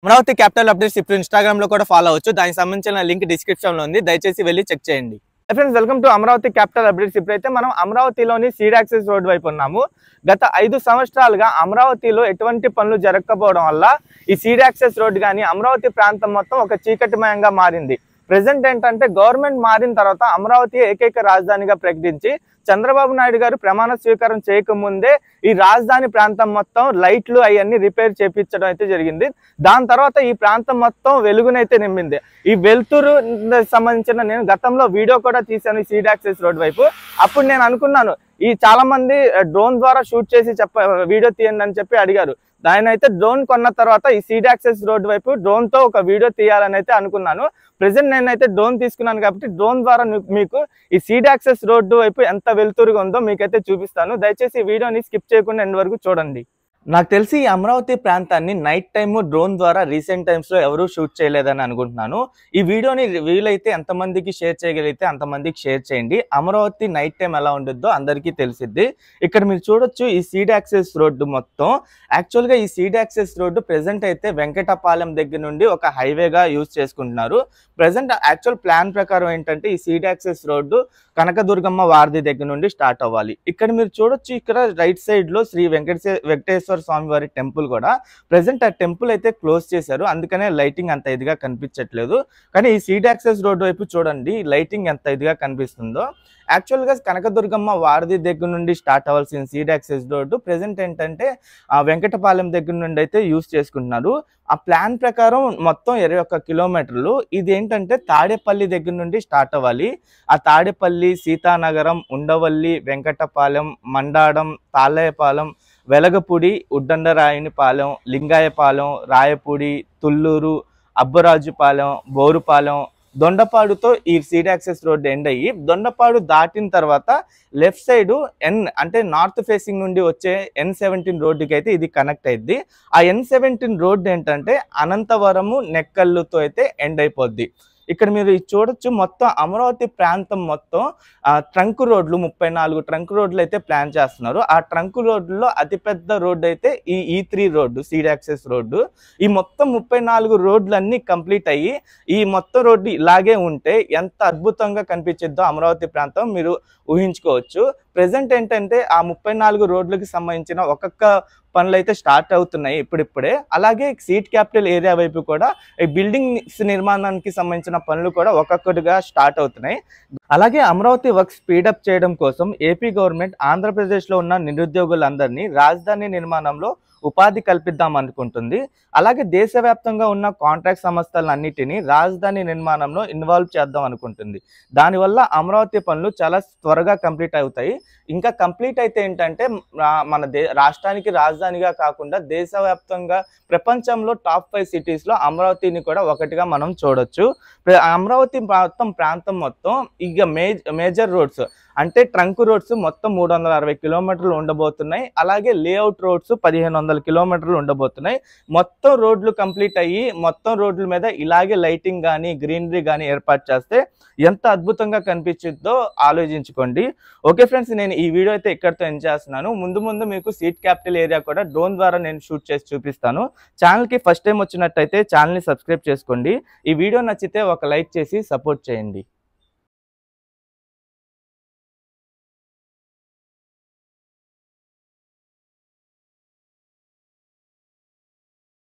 Amaravati capital updates ఇప్పుడు Instagram లో కూడా ఫాలో అవ్వచ్చు. దానికి సంబంధించిన లింక్ డిస్క్రిప్షన్ లో ఉంది. దయచేసి వెళ్ళి చెక్ చేయండి. Friends, welcome to Amaravati capital updates. ఇప్పుడైతే మనం అమరావతిలోని సీడ్ యాక్సెస్ రోడ్ వైపు ఉన్నాము. గత 5 సంవత్సరాలుగా అమరావతిలో ఎటువంటి పనులు జరగకపోవడం వల్ల ఈ సీడ్ యాక్సెస్ రోడ్ కానీ అమరావతి ప్రాంతం మొత్తం ఒక చీకటిమయంగా మారింది. ప్రెసెంట్ ఏంటంటే గవర్నమెంట్ మారిన తర్వాత అమరావతి ఏకైక రాజధానిగా ప్రకటించి చంద్రబాబు నాయుడు గారు ప్రమాణ స్వీకారం చేయకముందే ఈ రాజధాని ప్రాంతం మొత్తం లైట్లు అవన్నీ రిపేర్ చేపించడం అయితే జరిగింది. దాని తర్వాత ఈ ప్రాంతం మొత్తం వెలుగునైతే నింపింది. ఈ వెలుతురు సంబంధించిన నేను గతంలో వీడియో కూడా తీశాను ఈ సీడ్ యాక్సెస్ రోడ్ వైపు. అప్పుడు నేను అనుకున్నాను, ఈ చాలా మంది డ్రోన్ ద్వారా షూట్ చేసి వీడియో తీయండి అని చెప్పి అడిగారు. దాని అయితే డ్రోన్ కొన్న తర్వాత ఈ సీడ్ యాక్సెస్ రోడ్ వైపు డ్రోన్ తో ఒక వీడియో తీయాలని అయితే అనుకున్నాను. ప్రెసెంట్ నేనైతే డ్రోన్ తీసుకున్నాను కాబట్టి డ్రోన్ ద్వారా మీకు ఈ సీడ్ యాక్సెస్ రోడ్డు వైపు ఎంత వెలుతురుగా ఉందో మీకైతే చూపిస్తాను. దయచేసి ఈ వీడియోని స్కిప్ చేయకుండా ఎండ్ వరకు చూడండి. నాకు తెలిసి ఈ అమరావతి ప్రాంతాన్ని నైట్ టైమ్ డ్రోన్ ద్వారా రీసెంట్ టైమ్స్ లో ఎవరూ షూట్ చేయలేదని అనుకుంటున్నాను. ఈ వీడియోని వీలైతే ఎంతమందికి షేర్ చేయగలిగితే అంతమందికి షేర్ చేయండి. అమరావతి నైట్ టైం ఎలా ఉంటుందో అందరికీ తెలిసిద్ది. ఇక్కడ మీరు చూడొచ్చు ఈ సీడ్ యాక్సెస్ రోడ్డు మొత్తం. యాక్చువల్గా ఈ సీడ్ యాక్సెస్ రోడ్డు ప్రెసెంట్ అయితే వెంకటపాలెం దగ్గర నుండి ఒక హైవేగా యూజ్ చేసుకుంటున్నారు. ప్రెసెంట్ యాక్చువల్ ప్లాన్ ప్రకారం ఏంటంటే ఈ సీడ్ యాక్సెస్ రోడ్డు కనకదుర్గమ్మ వారధి దగ్గర నుండి స్టార్ట్ అవ్వాలి. ఇక్కడ మీరు చూడొచ్చు, ఇక్కడ రైట్ సైడ్ లో శ్రీ వెంకటేశ్వర స్వామి వారి టెంపుల్ కూడా ప్రెసెంట్ ఆ టెంపుల్ అయితే క్లోజ్ చేశారు. అందుకనే లైటింగ్ అంత ఇదిగా కనిపించట్లేదు. కానీ ఈ సీడ్ యాక్సెస్ రోడ్ వైపు చూడండి లైటింగ్ ఎంత ఇదిగా కనిపిస్తుందో. యాక్చువల్గా కనకదుర్గమ్మ వారధి దగ్గర నుండి స్టార్ట్ అవ్వాల్సిన సీడ్ యాక్సెస్ రోడ్డు ప్రెసెంట్ ఏంటంటే ఆ వెంకటపాలెం దగ్గర నుండి అయితే యూజ్ చేసుకుంటున్నారు. ఆ ప్లాన్ ప్రకారం మొత్తం 21 కిలోమీటర్లు. ఇది ఏంటంటే తాడేపల్లి దగ్గర నుండి స్టార్ట్ అవ్వాలి. ఆ తాడేపల్లి, సీతానగరం, ఉండవల్లి, వెంకటపాలెం, మండాడం, తాళ్ళయ్యపాలెం, వెలగపూడి, ఉడ్డండరాయునిపాలెం, లింగాయపాలెం, రాయపూడి, తుళ్ళూరు, అబ్బరాజుపాలెం, బోరుపాలెం, దొండపాడుతో ఈ సీడ్ యాక్సెస్ రోడ్ ఎండ్ అయ్యి దొండపాడు దాటిన తర్వాత లెఫ్ట్ సైడ్ అంటే నార్త్ ఫేసింగ్ నుండి వచ్చే N17 రోడ్డుకి అయితే ఇది కనెక్ట్ అయింది. ఆ N17 రోడ్డు ఏంటంటే అనంతవరము, నెక్కల్లుతో అయితే ఎండ్ అయిపోద్ది. ఇక్కడ మీరు చూడొచ్చు మొత్తం అమరావతి ప్రాంతం మొత్తం ట్రంక్ రోడ్లు 34 ట్రంక్ రోడ్లు అయితే ప్లాన్ చేస్తున్నారు. ఆ ట్రంక్ రోడ్లలో అతిపెద్ద రోడ్డు అయితే ఈ E3 road, seed access road. ఈ మొత్తం 34 రోడ్లు అన్నీ కంప్లీట్ అయ్యి ఈ మొత్తం రోడ్డు ఇలాగే ఉంటే ఎంత అద్భుతంగా కనిపించిద్దో అమరావతి ప్రాంతం మీరు ఊహించుకోవచ్చు. ప్రెసెంట్ ఏంటంటే ఆ 34 రోడ్లకు సంబంధించిన ఒక్కొక్క పనులు అయితే స్టార్ట్ అవుతున్నాయి ఇప్పుడిప్పుడే. అలాగే సీడ్ క్యాపిటల్ ఏరియా వైపు కూడా ఈ బిల్డింగ్స్ నిర్మాణానికి సంబంధించిన పనులు కూడా ఒక్కొక్కటిగా స్టార్ట్ అవుతున్నాయి. అలాగే అమరావతి వర్క్ స్పీడప్ చేయడం కోసం ఏపీ గవర్నమెంట్ ఆంధ్రప్రదేశ్లో ఉన్న నిరుద్యోగులందరినీ రాజధాని నిర్మాణంలో ఉపాధి కల్పిద్దాం అనుకుంటుంది. అలాగే దేశవ్యాప్తంగా ఉన్న కాంట్రాక్ట్ సంస్థలన్నిటినీ రాజధాని నిర్మాణంలో ఇన్వాల్వ్ చేద్దాం అనుకుంటుంది. దానివల్ల అమరావతి పనులు చాలా త్వరగా కంప్లీట్ అవుతాయి. ఇంకా కంప్లీట్ అయితే ఏంటంటే మన రాష్ట్రానికి రాజధానిగా కాకుండా దేశవ్యాప్తంగా ప్రపంచంలో టాప్ 5 సిటీస్లో అమరావతిని కూడా ఒకటిగా మనం చూడొచ్చు. అమరావతి ప్రాంతం మొత్తం ఇక మేజర్ రోడ్స్ అంటే ట్రంక్ రోడ్స్ మొత్తం 360 కిలోమీటర్లు ఉండబోతున్నాయి. అలాగే లేఅవుట్ రోడ్స్ 1500 కిలోమీటర్లు ఉండబోతున్నాయి. మొత్తం రోడ్లు కంప్లీట్ అయ్యి మొత్తం రోడ్ల మీద ఇలాగే లైటింగ్ కానీ గ్రీనరీ కానీ ఏర్పాటు చేస్తే ఎంత అద్భుతంగా కనిపించిద్దో ఆలోచించుకోండి. ఓకే ఫ్రెండ్స్, నేను ఈ వీడియో అయితే ఇక్కడితో ఎండ్ చేస్తున్నాను. ముందు మీకు సీడ్ క్యాపిటల్ ఏరియా కూడా డ్రోన్ ద్వారా నేను షూట్ చేసి చూపిస్తాను. ఛానల్కి ఫస్ట్ టైం వచ్చినట్టయితే ఛానల్ని సబ్స్క్రైబ్ చేసుకోండి. ఈ వీడియో నచ్చితే ఒక లైక్ చేసి సపోర్ట్ చేయండి.